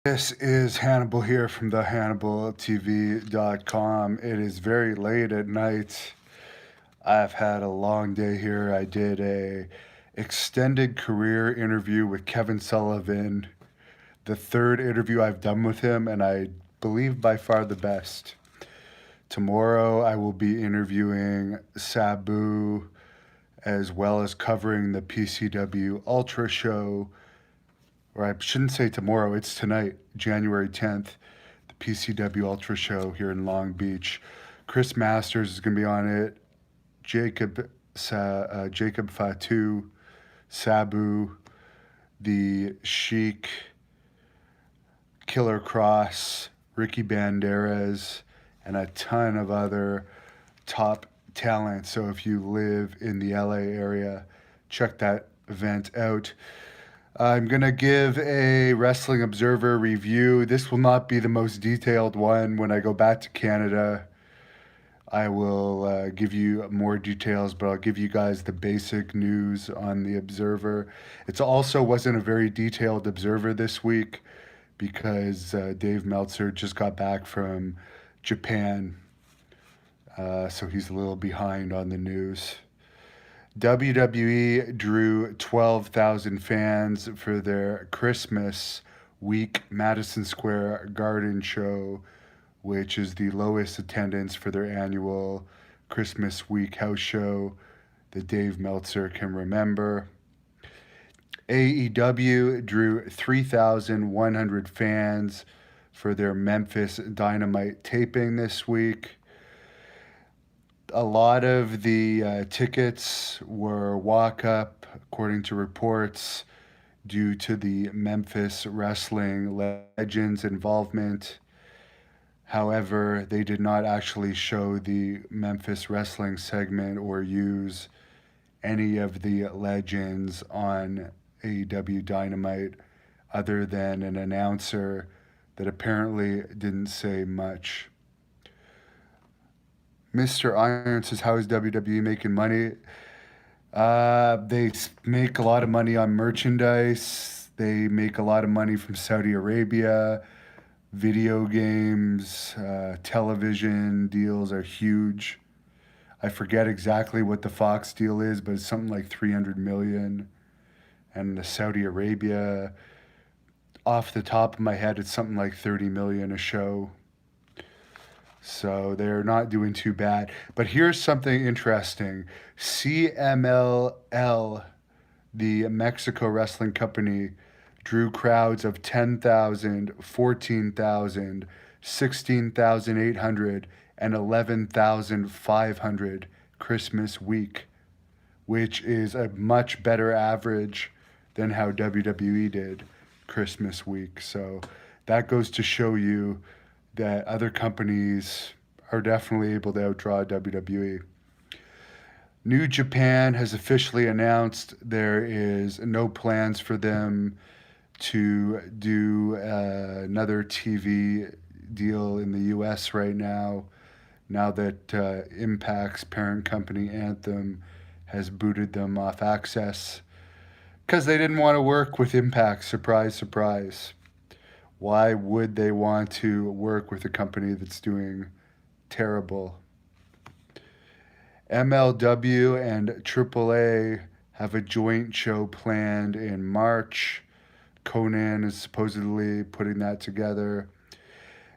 This is Hannibal here from the HannibalTV.com. It is very late at night. I've had a long day here. I did a extended career interview with Kevin Sullivan, the third interview I've done with him, and I believe by far the best. Tomorrow I will be interviewing Sabu as well as covering the PCW Ultra Show, or I shouldn't say tomorrow, it's tonight, January 10th, the PCW Ultra Show here in Long Beach. Chris Masters is going to be on it, Jacob Fatu, Sabu, the Sheik, Killer Cross, Ricky Banderas, and a ton of other top talent. So if you live in the LA area, check that event out. I'm going to give a Wrestling Observer review. This will not be the most detailed one. When I go back to Canada, I will give you more details, but I'll give you guys the basic news on the Observer. It also wasn't a very detailed Observer this week because Dave Meltzer just got back from Japan, so he's a little behind on the news. WWE drew 12,000 fans for their Christmas week Madison Square Garden show, which is the lowest attendance for their annual Christmas week house show that Dave Meltzer can remember. AEW drew 3,100 fans for their Memphis Dynamite taping this week. A lot of the tickets were walk up, according to reports, due to the Memphis Wrestling Legends involvement. However, they did not actually show the Memphis Wrestling segment or use any of the legends on AEW Dynamite other than an announcer that apparently didn't say much. Mr. Iron says, "How is WWE making money?" They make a lot of money on merchandise. They make a lot of money from Saudi Arabia. Video games, television deals are huge. I forget exactly what the Fox deal is, but it's something like 300 million. And the Saudi Arabia, off the top of my head, it's something like 30 million a show. So they're not doing too bad. But here's something interesting. CMLL, the Mexico Wrestling Company, drew crowds of 10,000, 14,000, 16,800, and 11,500 Christmas week, which is a much better average than how WWE did Christmas week. So that goes to show you that other companies are definitely able to outdraw WWE. New Japan has officially announced there is no plans for them to do another TV deal in the US right now that Impact's parent company Anthem has booted them off Access because they didn't want to work with Impact. Surprise, surprise. Why would they want to work with a company that's doing terrible? MLW and AAA have a joint show planned in March. Conan is supposedly putting that together.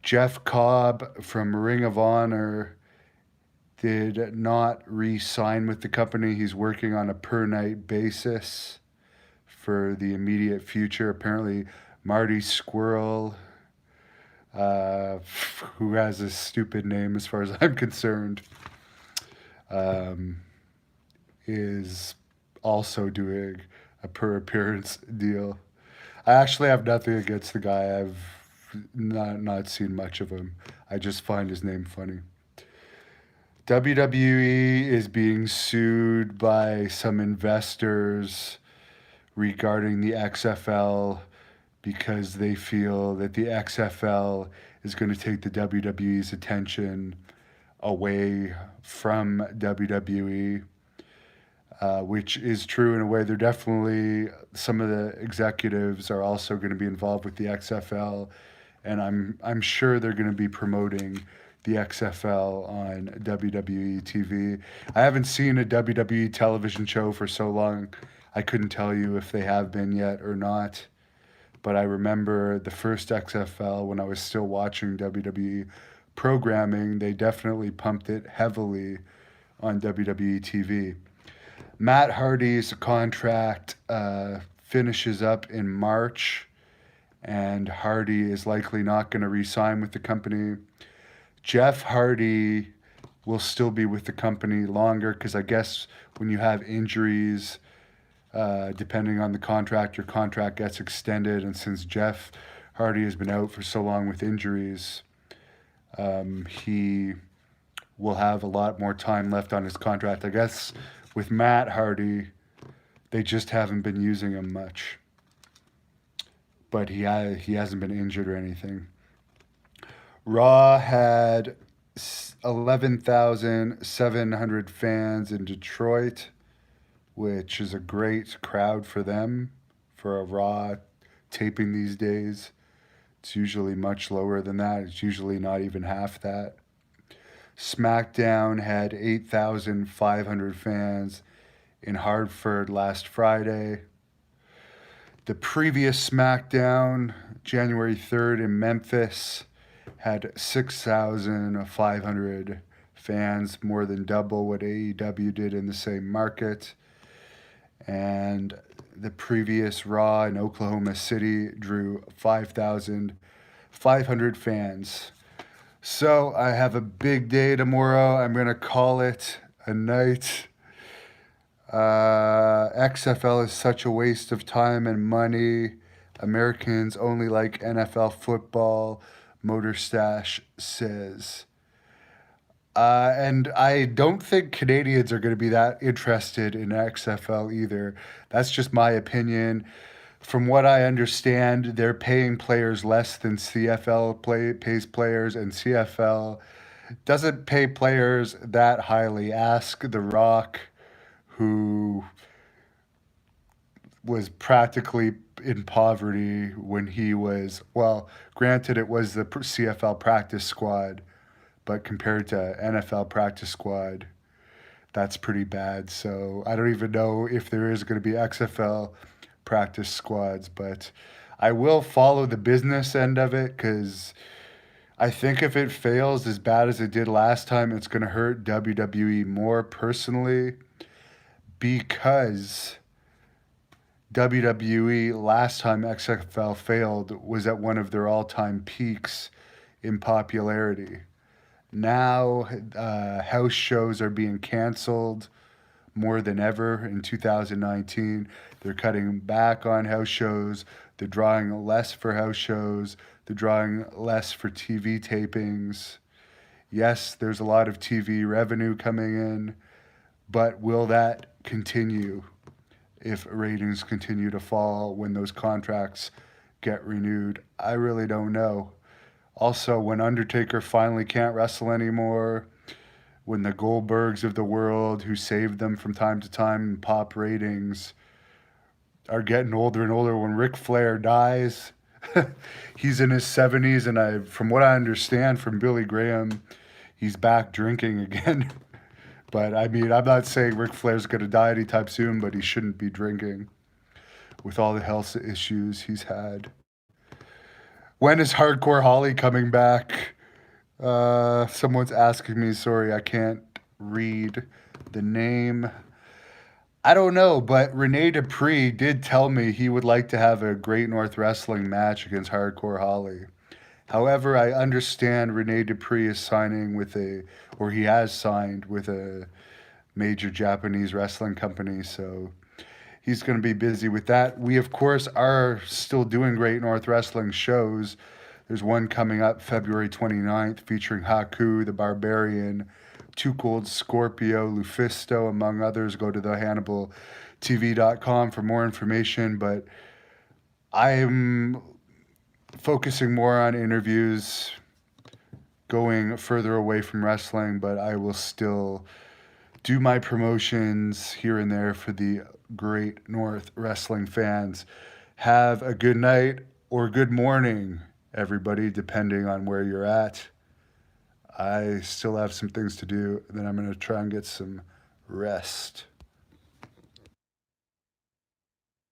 Jeff Cobb from Ring of Honor did not re-sign with the company. He's working on a per-night basis for the immediate future. Apparently, Marty Squirrel, who has a stupid name as far as I'm concerned, is also doing a per appearance deal. I actually have nothing against the guy. I've not seen much of him. I just find his name funny. WWE is being sued by some investors regarding the XFL because they feel that the XFL is going to take the WWE's attention away from WWE. which is true in a way. They're definitely, some of the executives are also going to be involved with the XFL, and I'm sure they're going to be promoting the XFL on WWE TV. I haven't seen a WWE television show for so long. I couldn't tell you if they have been yet or not. But I remember the first XFL when I was still watching WWE programming, they definitely pumped it heavily on WWE TV. Matt Hardy's contract finishes up in March, and Hardy is likely not going to re sign with the company. Jeff Hardy will still be with the company longer because I guess when you have injuries, depending on the contract, your contract gets extended. And since Jeff Hardy has been out for so long with injuries, he will have a lot more time left on his contract. I guess with Matt Hardy, they just haven't been using him much. But he hasn't been injured or anything. Raw had 11,700 fans in Detroit, which is a great crowd for them for a Raw taping these days. It's usually much lower than that. It's usually not even half that. SmackDown had 8,500 fans in Hartford last Friday. The previous SmackDown, January 3rd in Memphis, had 6,500 fans, more than double what AEW did in the same market. And the previous Raw in Oklahoma City drew 5,500 fans. So I have a big day tomorrow. I'm going to call it a night. XFL is such a waste of time and money. Americans only like NFL football, Motor Stash says. And I don't think Canadians are going to be that interested in XFL either. That's just my opinion. From what I understand, they're paying players less than CFL pays players, and CFL doesn't pay players that highly. Ask The Rock, who was practically in poverty when he was, well, granted, it was the CFL practice squad, but compared to NFL practice squad, that's pretty bad. So I don't even know if there is going to be XFL practice squads, but I will follow the business end of it because I think if it fails as bad as it did last time, it's going to hurt WWE more personally because WWE last time XFL failed was at one of their all-time peaks in popularity. Now house shows are being canceled more than ever in 2019. They're cutting back on house shows. They're drawing less for house shows. They're drawing less for TV tapings. Yes, there's a lot of TV revenue coming in, but will that continue if ratings continue to fall when those contracts get renewed? I really don't know. Also, when Undertaker finally can't wrestle anymore, when the Goldbergs of the world who saved them from time to time in pop ratings are getting older and older, when Ric Flair dies, he's in his 70s, and from what I understand from Billy Graham, he's back drinking again. But I mean, I'm not saying Ric Flair's going to die anytime soon, but he shouldn't be drinking with all the health issues he's had. When is Hardcore Holly coming back? Someone's asking me. Sorry, I can't read the name. I don't know, but Rene Dupree did tell me he would like to have a Great North Wrestling match against Hardcore Holly. However, I understand Rene Dupree is he has signed with a major Japanese wrestling company, so he's going to be busy with that. We, of course, are still doing Great North Wrestling shows. There's one coming up February 29th featuring Haku, the Barbarian, Too Cold Scorpio, Lufisto, among others. Go to thehannibaltv.com for more information, but I'm focusing more on interviews, going further away from wrestling, but I will still do my promotions here and there for the Great North Wrestling fans. Have a good night or good morning, everybody, depending on where you're at. I still have some things to do, and then I'm going to try and get some rest.